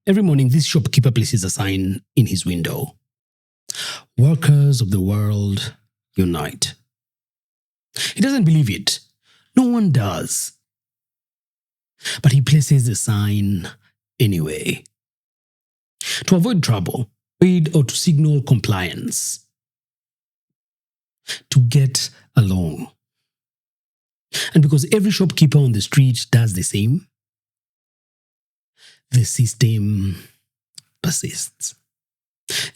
Every morning, this shopkeeper places a sign in his window. Workers of the world, unite. He doesn't believe it. No one does. But he places the sign anyway. To avoid trouble, or to signal compliance. To get along. And because every shopkeeper on the street does the same, the system persists.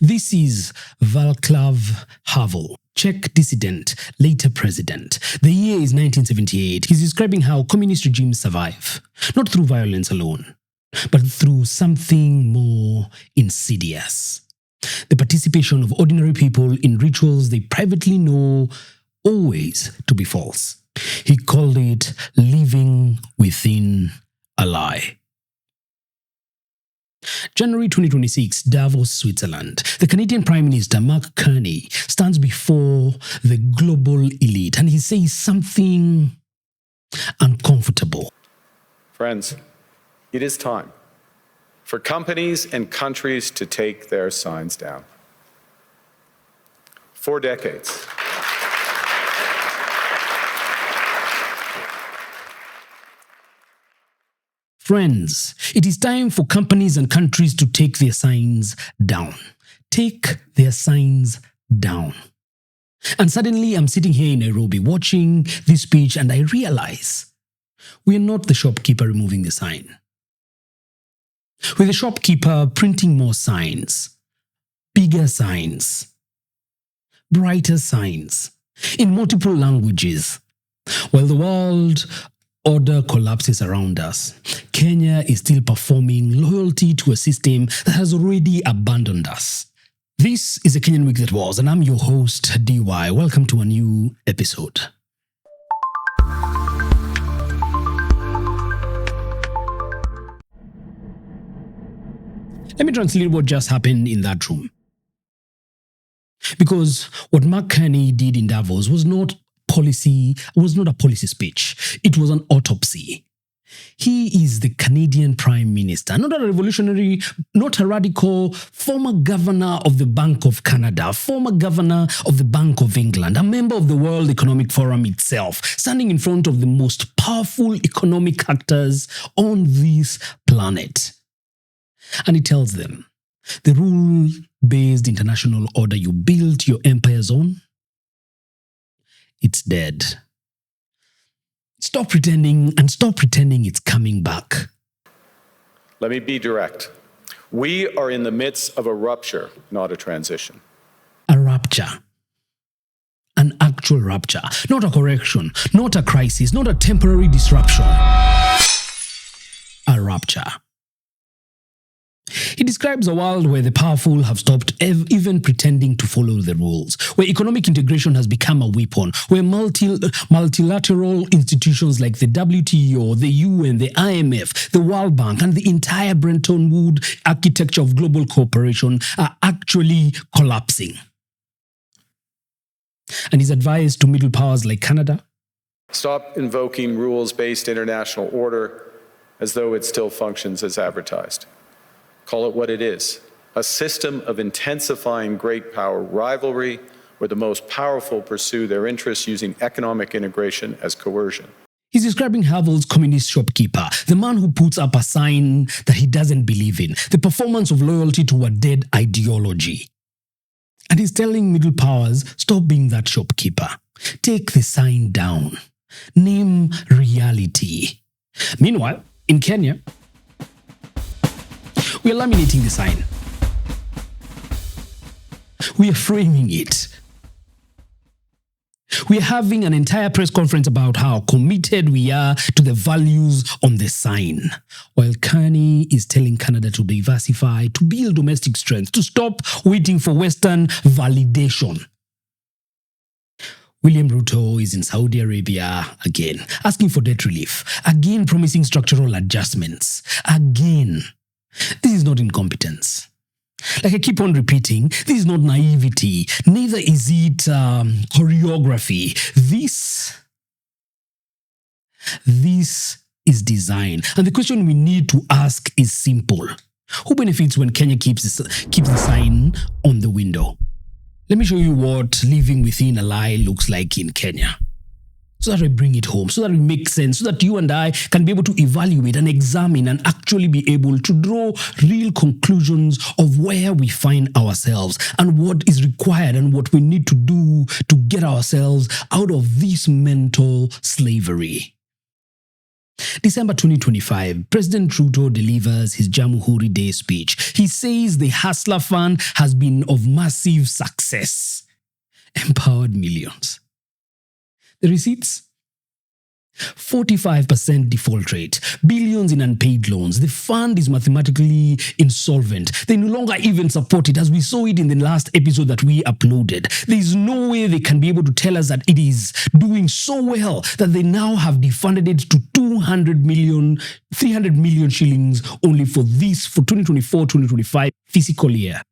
This is Václav Havel, Czech dissident, later president. The year is 1978. He's describing how communist regimes survive, not through violence alone, but through something more insidious. The participation of ordinary people in rituals they privately know always to be false. He called it living within a lie. January 2026, Davos, Switzerland. The Canadian Prime Minister Mark Carney stands before the global elite and he says something uncomfortable. Friends, it is time for companies and countries to take their signs down. 4 decades. Friends, it is time for companies and countries to take their signs down. Take their signs down. And suddenly I'm sitting here in Nairobi watching this speech and I realize we are not the shopkeeper removing the sign. We're the shopkeeper printing more signs, bigger signs, brighter signs, in multiple languages. While the world order collapses around us, Kenya is still performing loyalty to a system that has already abandoned us. This is a Kenyan Week That Was, and I'm your host, DY. Welcome to a new episode. Let me translate what just happened in that room. Because what Mark Carney did in Davos was not a policy speech. It was an autopsy. He is the Canadian Prime Minister, not a revolutionary, not a radical, former governor of the Bank of Canada, former governor of the Bank of England, a member of the World Economic Forum itself, standing in front of the most powerful economic actors on this planet. And he tells them, the rule-based international order you built your empires on, it's dead. Stop pretending and stop pretending it's coming back. Let me be direct. We are in the midst of a rupture, not a transition. A rupture. An actual rupture. Not a correction, not a crisis, not a temporary disruption. A rupture. He describes a world where the powerful have stopped even pretending to follow the rules, where economic integration has become a weapon, where multilateral institutions like the WTO, the UN, the IMF, the World Bank, and the entire Bretton Woods architecture of global cooperation are actually collapsing. And his advice to middle powers like Canada? Stop invoking rules-based international order as though it still functions as advertised. Call it what it is, a system of intensifying great power rivalry where the most powerful pursue their interests using economic integration as coercion. He's describing Havel's communist shopkeeper, the man who puts up a sign that he doesn't believe in, the performance of loyalty to a dead ideology. And he's telling middle powers, stop being that shopkeeper. Take the sign down. Name reality. Meanwhile, in Kenya, we are laminating the sign. We are framing it. We are having an entire press conference about how committed we are to the values on the sign. While Carney is telling Canada to diversify, to build domestic strength, to stop waiting for Western validation. William Ruto is in Saudi Arabia again, asking for debt relief, again promising structural adjustments, again. This is not incompetence. Like I keep on repeating, this is not naivety, neither is it choreography. This is design. And the question we need to ask is simple. Who benefits when Kenya keeps the sign on the window? Let me show you what living within a lie looks like in Kenya, so that we bring it home, so that it makes sense, so that you and I can be able to evaluate and examine and actually be able to draw real conclusions of where we find ourselves and what is required and what we need to do to get ourselves out of this mental slavery. December 2025, President Ruto delivers his Jamhuri Day speech. He says the Hustler Fund has been of massive success, empowered millions. The receipts? 45% default rate, billions in unpaid loans. The fund is mathematically insolvent. They no longer even support it, as we saw it in the last episode that we uploaded. There is no way they can be able to tell us that it is doing so well that they now have defunded it to 300 million shillings only for 2024-2025 fiscal year.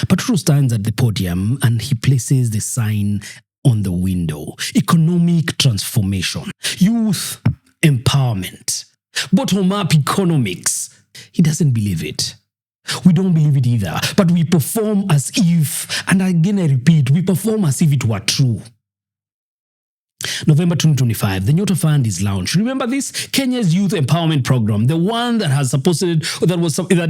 But Ruto stands at the podium and he places the sign on the window. Economic transformation, youth empowerment, bottom-up economics. He doesn't believe it. We don't believe it either. But we perform as if, and again I repeat, we perform as if it were true. November 2025, the Nyota Fund is launched. Remember this? Kenya's Youth Empowerment Program, the one that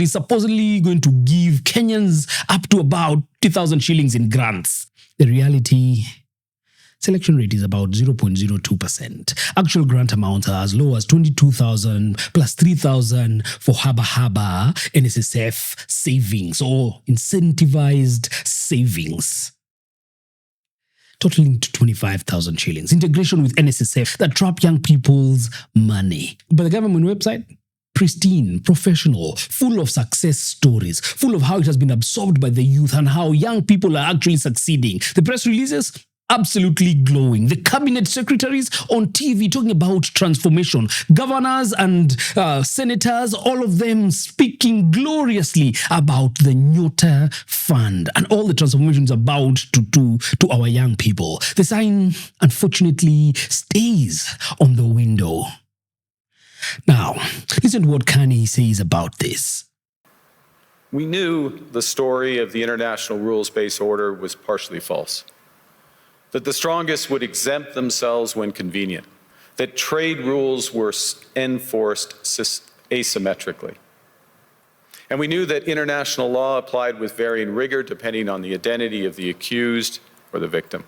is supposedly going to give Kenyans up to about 50,000 shillings in grants. The reality, selection rate is about 0.02%. Actual grant amounts are as low as 22,000 plus 3,000 for Haba NSSF savings or incentivized savings, totaling to 25,000 shillings. Integration with NSSF that trap young people's money. But the government website, pristine, professional, full of success stories, full of how it has been absorbed by the youth and how young people are actually succeeding. The press releases, absolutely glowing. The cabinet secretaries on TV talking about transformation. Governors and senators, all of them speaking gloriously about the Nyota Fund and all the transformations about to do to our young people. The sign, unfortunately, stays on the window. Now, listen to what Carney says about this. We knew the story of the international rules-based order was partially false, that the strongest would exempt themselves when convenient, that trade rules were enforced asymmetrically. And we knew that international law applied with varying rigor depending on the identity of the accused or the victim.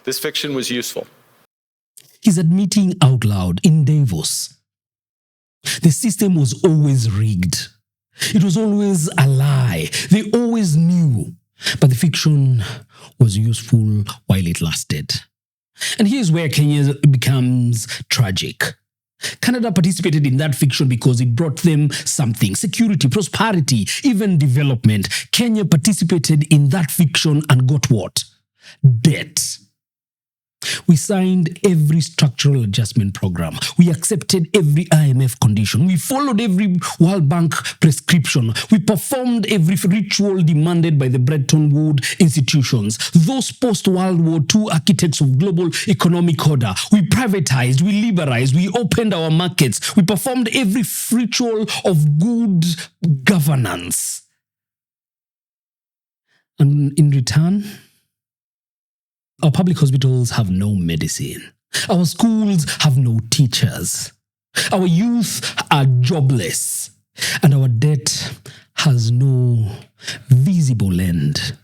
This fiction was useful. He's admitting out loud in Davos, the system was always rigged. It was always a lie. They always knew. But the fiction was useful while it lasted. And here's where Kenya becomes tragic. Canada participated in that fiction because it brought them something: security, prosperity, even development. Kenya participated in that fiction and got what? Debt. We signed every structural adjustment program. We accepted every IMF condition. We followed every World Bank prescription. We performed every ritual demanded by the Bretton Woods institutions, those post-World War II architects of global economic order. We privatized, we liberalized, we opened our markets. We performed every ritual of good governance. And in return, our public hospitals have no medicine. Our schools have no teachers. Our youth are jobless. And our debt has no visible end.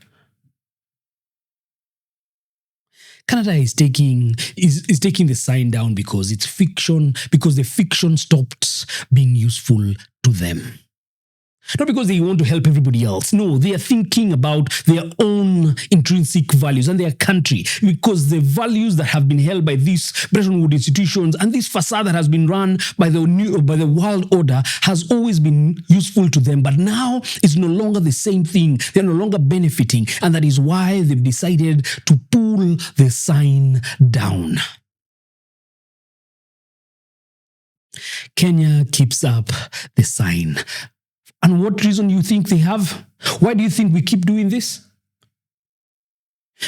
Canada is taking the sign down because it's fiction, because the fiction stopped being useful to them. Not because they want to help everybody else. No, they are thinking about their own intrinsic values and their country, because the values that have been held by these Bretton Woods institutions and this facade that has been run by the world order has always been useful to them. But now it's no longer the same thing. They're no longer benefiting. And that is why they've decided to pull the sign down. Kenya keeps up the sign. And what reason do you think they have? Why do you think we keep doing this?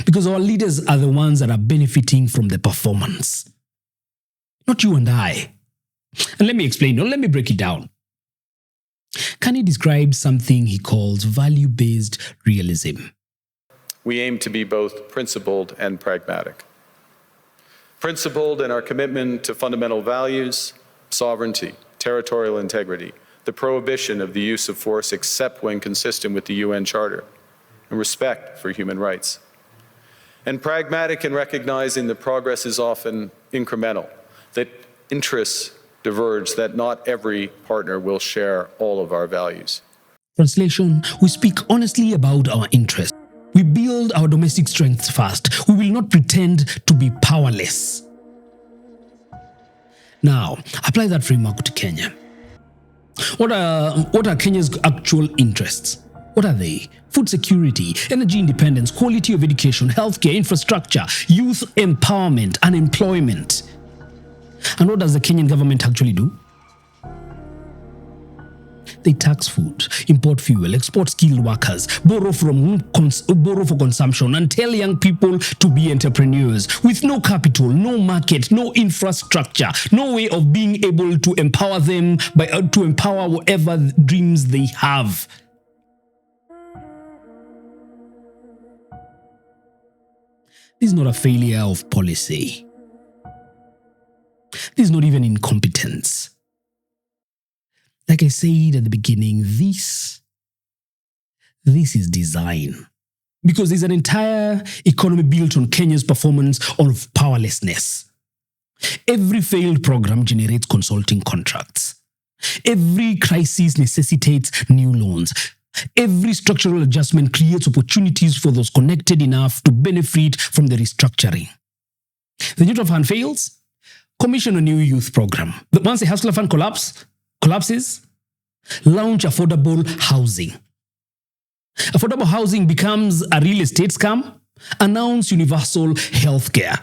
Because our leaders are the ones that are benefiting from the performance. Not you and I. And let me explain. Let me break it down. Carney describes something he calls value-based realism. We aim to be both principled and pragmatic. Principled in our commitment to fundamental values, sovereignty, territorial integrity, the prohibition of the use of force except when consistent with the UN Charter, and respect for human rights. And pragmatic in recognizing that progress is often incremental, that interests diverge, that not every partner will share all of our values. Translation, we speak honestly about our interests. We build our domestic strengths first. We will not pretend to be powerless. Now, apply that framework to Kenya. What are Kenya's actual interests? What are they? Food security, energy independence, quality of education, healthcare, infrastructure, youth empowerment, unemployment. And what does the Kenyan government actually do? They tax food, import fuel, export skilled workers, borrow for consumption, and tell young people to be entrepreneurs with no capital, no market, no infrastructure, no way of being able to empower them to empower whatever dreams they have. This is not a failure of policy. This is not even incompetence. Like I said at the beginning, this is design. Because there's an entire economy built on Kenya's performance of powerlessness. Every failed program generates consulting contracts. Every crisis necessitates new loans. Every structural adjustment creates opportunities for those connected enough to benefit from the restructuring. The neutral fund fails, commission a new youth program. But once the hustler fund collapses, launch affordable housing. Affordable housing becomes a real estate scam. Announce universal healthcare.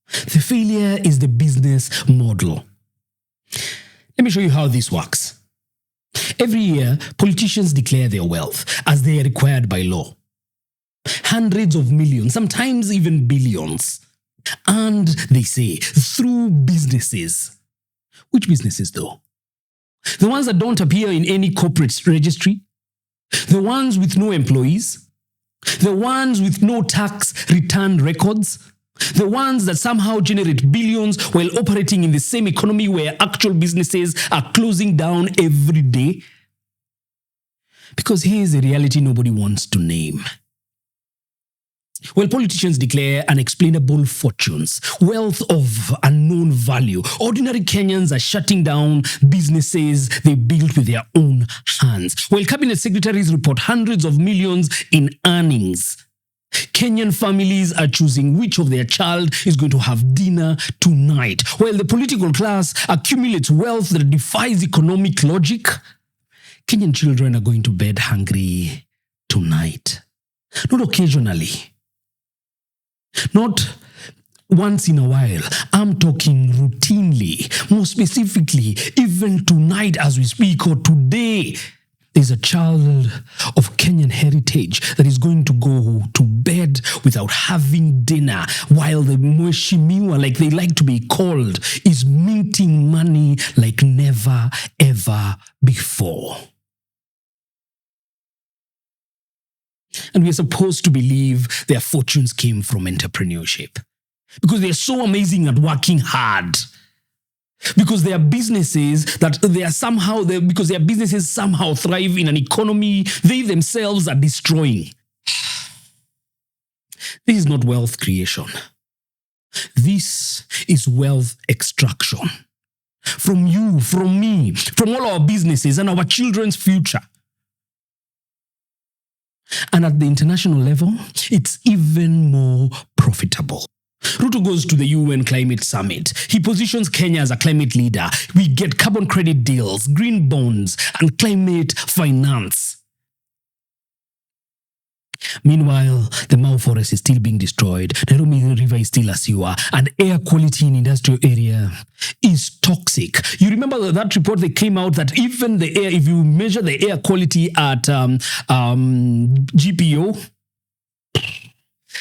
The failure is the business model. Let me show you how this works. Every year, politicians declare their wealth as they are required by law. Hundreds of millions, sometimes even billions. And they say, through businesses. Which businesses though? The ones that don't appear in any corporate registry? The ones with no employees? The ones with no tax return records? The ones that somehow generate billions while operating in the same economy where actual businesses are closing down every day? Because here's a reality nobody wants to name. Well, politicians declare unexplainable fortunes, wealth of unknown value. Ordinary Kenyans are shutting down businesses they built with their own hands. While cabinet secretaries report hundreds of millions in earnings, Kenyan families are choosing which of their child is going to have dinner tonight. While the political class accumulates wealth that defies economic logic, Kenyan children are going to bed hungry tonight. Not occasionally. Not once in a while. I'm talking routinely. More specifically, even tonight as we speak, or today, there's a child of Kenyan heritage that is going to go to bed without having dinner while the mheshimiwa, like they like to be called, is minting money like never ever before. And we are supposed to believe their fortunes came from entrepreneurship because they are so amazing at working hard. Because their businesses somehow thrive in an economy they themselves are destroying. This is not wealth creation. This is wealth extraction. From you, from me, from all our businesses and our children's future. And at the international level, it's even more profitable. Ruto goes to the UN Climate Summit. He positions Kenya as a climate leader. We get carbon credit deals, green bonds, and climate finance. Meanwhile, the Mau forest is still being destroyed, Nairobi River is still a sewer, and air quality in industrial area is toxic. You remember that report that came out that even the air, if you measure the air quality at GPO,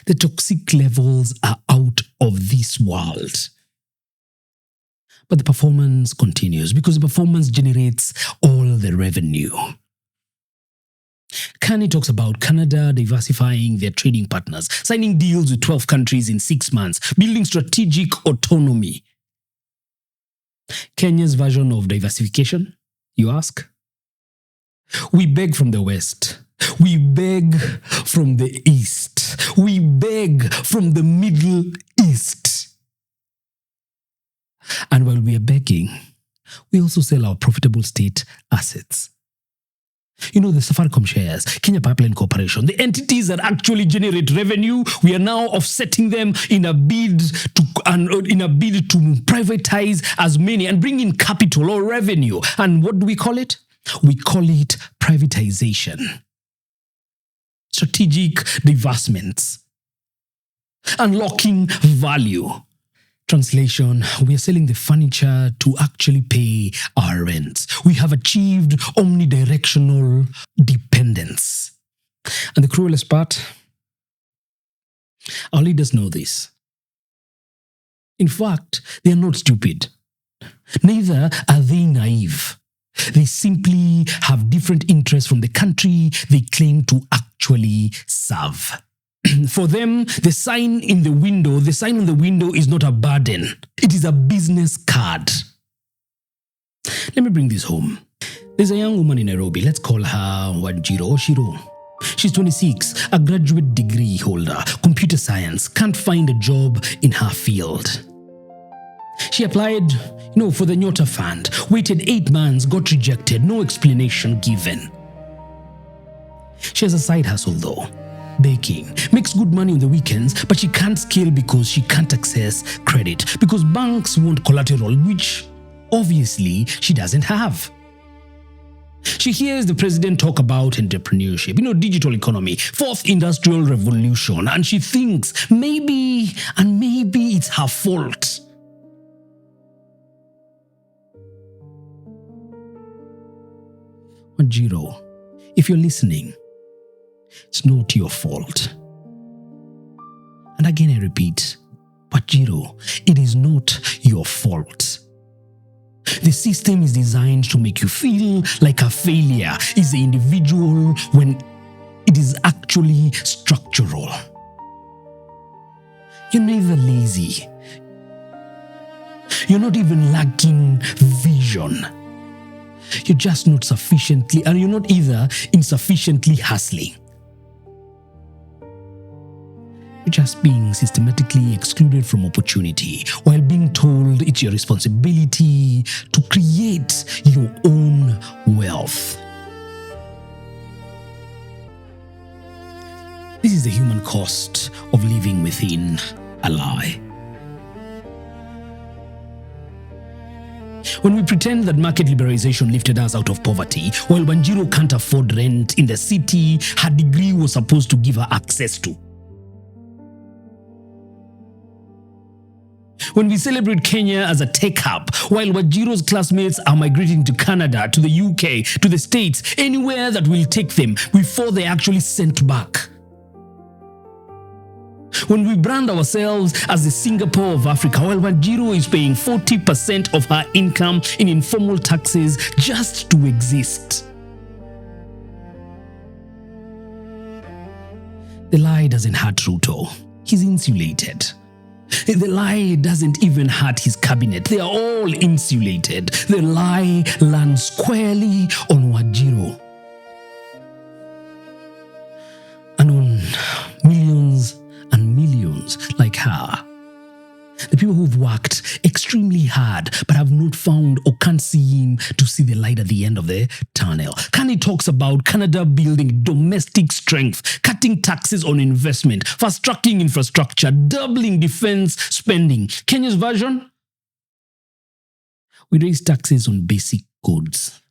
the toxic levels are out of this world. But the performance continues because the performance generates all the revenue. Carney talks about Canada diversifying their trading partners, signing deals with 12 countries in 6 months, building strategic autonomy. Kenya's version of diversification, you ask? We beg from the West. We beg from the East. We beg from the Middle East. And while we are begging, we also sell our profitable state assets. You know, the Safaricom shares, Kenya Pipeline Corporation, the entities that actually generate revenue, we are now offsetting them in a bid to privatize as many and bring in capital or revenue. And what do we call it? We call it privatization. Strategic divestments. Unlocking value. Translation, we are selling the furniture to actually pay our rents. We have achieved omnidirectional dependence. And the cruelest part, our leaders know this. In fact, they are not stupid. Neither are they naive. They simply have different interests from the country they claim to actually serve. For them, the sign on the window is not a burden. It is a business card. Let me bring this home. There's a young woman in Nairobi. Let's call her Wanjiru Oshiro. She's 26, a graduate degree holder, computer science, can't find a job in her field. She applied, for the Nyota Fund, waited 8 months, got rejected, no explanation given. She has a side hustle though. Baking, makes good money on the weekends, but she can't scale because she can't access credit because banks want collateral, which obviously she doesn't have. She hears the president talk about entrepreneurship, digital economy, fourth industrial revolution, and she thinks maybe it's her fault. Wanjiru, if you're listening, it's not your fault. And again, I repeat, Wanjiru, it is not your fault. The system is designed to make you feel like a failure is the individual when it is actually structural. You're neither lazy. You're not even lacking vision. You're just not sufficiently, and you're not either insufficiently hustling. You're just being systematically excluded from opportunity while being told it's your responsibility to create your own wealth. This is the human cost of living within a lie. When we pretend that market liberalization lifted us out of poverty, while Wanjiru can't afford rent in the city her degree was supposed to give her access to. When we celebrate Kenya as a tech hub, while Wanjiru's classmates are migrating to Canada, to the UK, to the States, anywhere that will take them before they're actually sent back. When we brand ourselves as the Singapore of Africa, while Wanjiru is paying 40% of her income in informal taxes just to exist. The lie doesn't hurt Ruto. He's insulated. The lie doesn't even hurt his cabinet. They are all insulated. The lie lands squarely on Wanjiru. And on millions and millions like her. The people who've worked extremely hard but have not found or can't seem to see the light at the end of the tunnel. Carney talks about Canada building domestic strength, cutting taxes on investment, fast-tracking infrastructure, doubling defense spending. Kenya's version? We raise taxes on basic goods.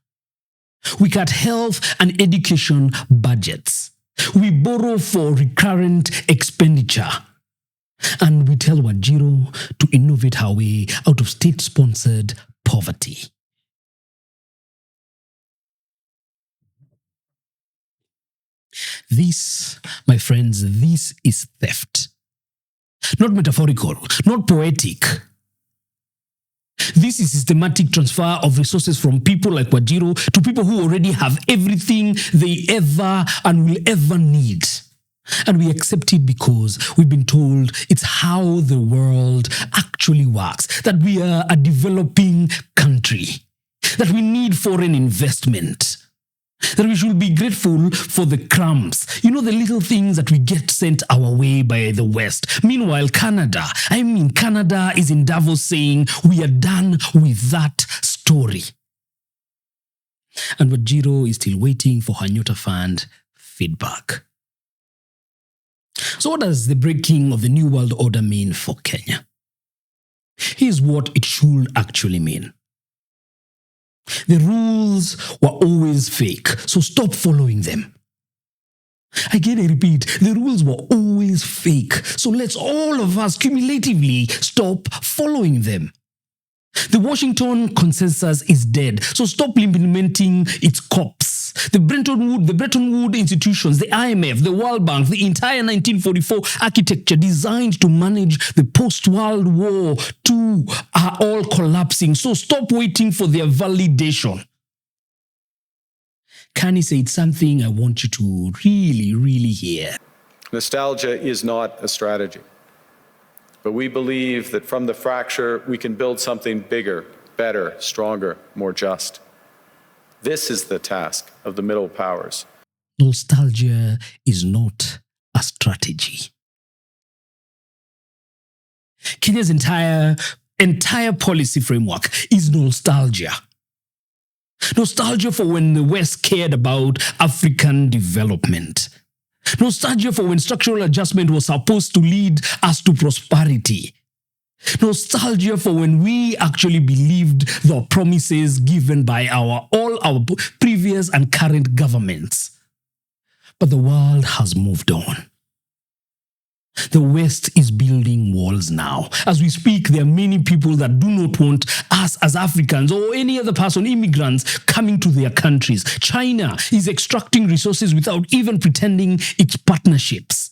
We cut health and education budgets. We borrow for recurrent expenditure. And we tell Wanjiru to innovate her way out of state-sponsored poverty. This, my friends, this is theft. Not metaphorical, not poetic. This This is systematic transfer of resources from people like Wajiro to people who already have everything they ever and will ever need. And we accept it because we've been told it's how the world actually works, that we are a developing country, that we need foreign investment, that we should be grateful for the crumbs, the little things that we get sent our way by the West. Meanwhile, Canada is in Davos saying we are done with that story. And Wajiro is still waiting for her Nyota Fund feedback. So what does the breaking of the New World Order mean for Kenya? Here's what it should actually mean. The rules were always fake, so stop following them. Again, I repeat, the rules were always fake, so let's all of us cumulatively stop following them. The Washington consensus is dead, so stop implementing its cops. The Bretton Woods institutions, the IMF, the World Bank, the entire 1944 architecture designed to manage the post-World War II are all collapsing, so stop waiting for their validation. Carney said something I want you to really, really hear. Nostalgia is not a strategy. But we believe that from the fracture, we can build something bigger, better, stronger, more just. This is the task of the middle powers. Nostalgia is not a strategy. Kenya's entire policy framework is nostalgia. Nostalgia for when the West cared about African development. Nostalgia for when structural adjustment was supposed to lead us to prosperity. Nostalgia for when we actually believed the promises given by all our previous and current governments. But the world has moved on. The West is building walls now. As we speak, there are many people that do not want us as Africans or any other person, immigrants, coming to their countries. China is extracting resources without even pretending it's partnerships.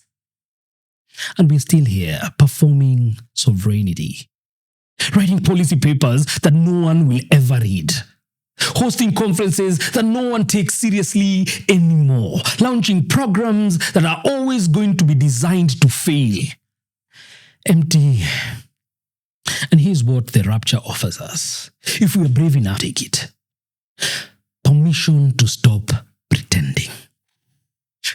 And we're still here performing sovereignty, writing policy papers that no one will ever read, hosting conferences that no one takes seriously anymore, launching programs that are always going to be designed to fail. Empty. And here's what the rapture offers us. If we are brave enough to take it. Permission to stop pretending.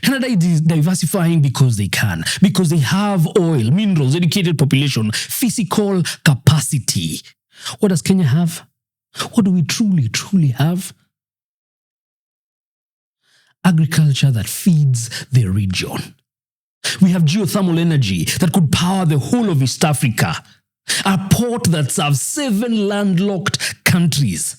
Canada is diversifying because they can, because they have oil, minerals, educated population, physical capacity. What does Kenya have? What do we truly, truly have? Agriculture that feeds the region. We have geothermal energy that could power the whole of East Africa. A port that serves 7 landlocked countries.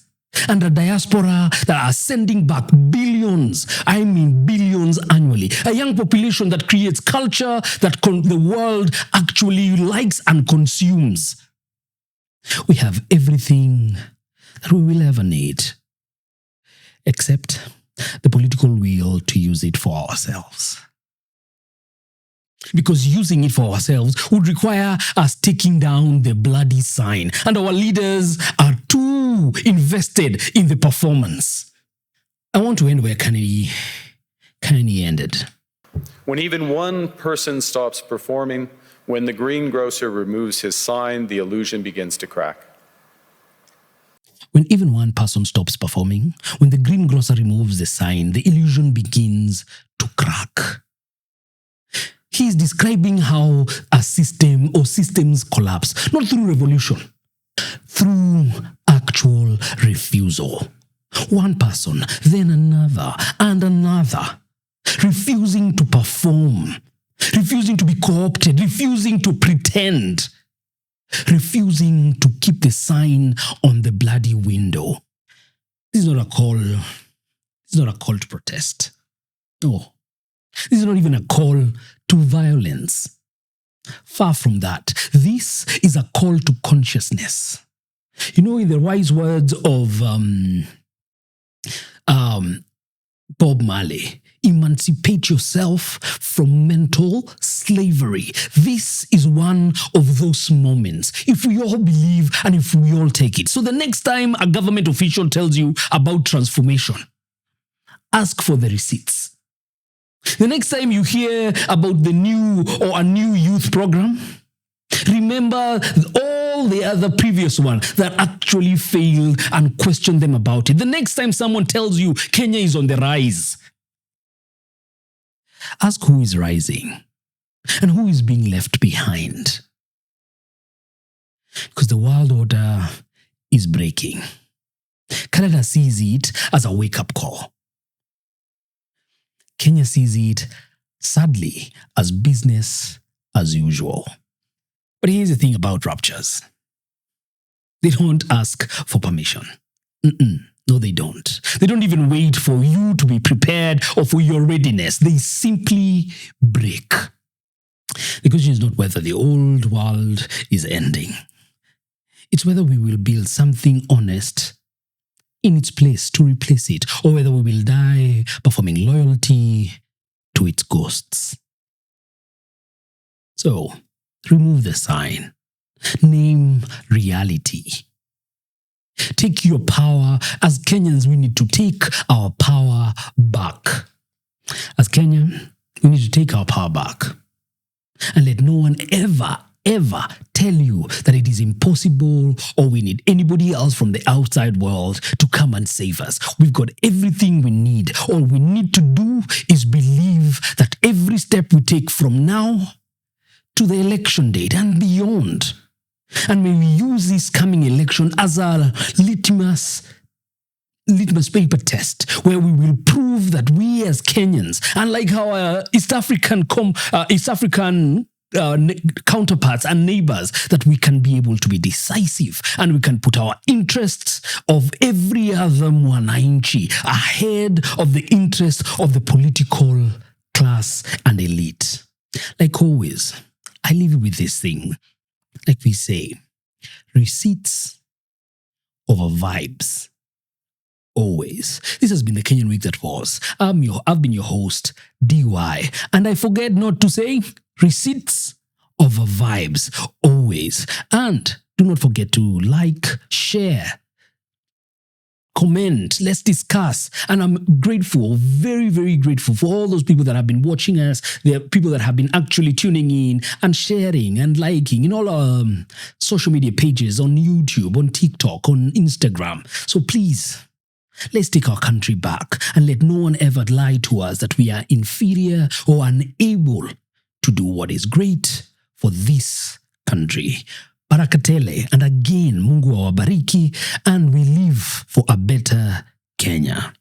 And a diaspora that are sending back billions annually. A young population that creates culture that the world actually likes and consumes. We have everything that we will ever need, except the political will to use it for ourselves. Because using it for ourselves would require us taking down the bloody sign, and our leaders are too invested in the performance. I want to end where Carney ended. When even one person stops performing, when the greengrocer removes his sign, the illusion begins to crack. When even one person stops performing, when the greengrocer removes the sign, the illusion begins to crack. He is describing how a system or systems collapse, not through revolution, through actual refusal. One person, then another, and another, refusing to perform, refusing to be co-opted, refusing to pretend, refusing to keep the sign on the bloody window. This is not a call. This is not a call to protest. No. This is not even a call to violence. Far from that. This is a call to consciousness. You know, in the wise words of Bob Marley, emancipate yourself from mental slavery. This is one of those moments. If we all believe and if we all take it. So the next time a government official tells you about transformation, ask for the receipts. The next time you hear about a new youth program, remember all the other previous one that actually failed and question them about it. The next time someone tells you Kenya is on the rise, ask who is rising and who is being left behind. Because the world order is breaking. Canada sees it as a wake-up call. Kenya sees it, sadly, as business as usual. But here's the thing about ruptures. They don't ask for permission. No, they don't. They don't even wait for you to be prepared or for your readiness. They simply break. The question is not whether the old world is ending. It's whether we will build something honest in its place to replace it, or whether we will die performing loyalty to its ghosts. So, remove the sign. Name reality. Take your power. As Kenyans, we need to take our power back. As Kenyan, we need to take our power back. And let no one ever tell you that it is impossible or we need anybody else from the outside world to come and save us. We've got everything we need. All we need to do is believe that every step we take from now to the election date and beyond. And may we use this coming election as a litmus paper test where we will prove that we as Kenyans, unlike our East African counterparts and neighbors, that we can be able to be decisive and we can put our interests of every other mwananchi ahead of the interests of the political class and elite. Like always, I leave you with this thing. Like we say, receipts over vibes. Always. This has been the Kenyan Week that was. I've been your host, DY. And I forget not to say receipts over vibes. Always. And do not forget to like, share, comment, let's discuss. And I'm grateful, very, very grateful for all those people that have been watching us. There are people that have been actually tuning in and sharing and liking in all our social media pages on YouTube, on TikTok, on Instagram. So please, let's take our country back and let no one ever lie to us that we are inferior or unable to do what is great for this country. Barakatele, and again, Mungu awabariki, and we live for a better Kenya.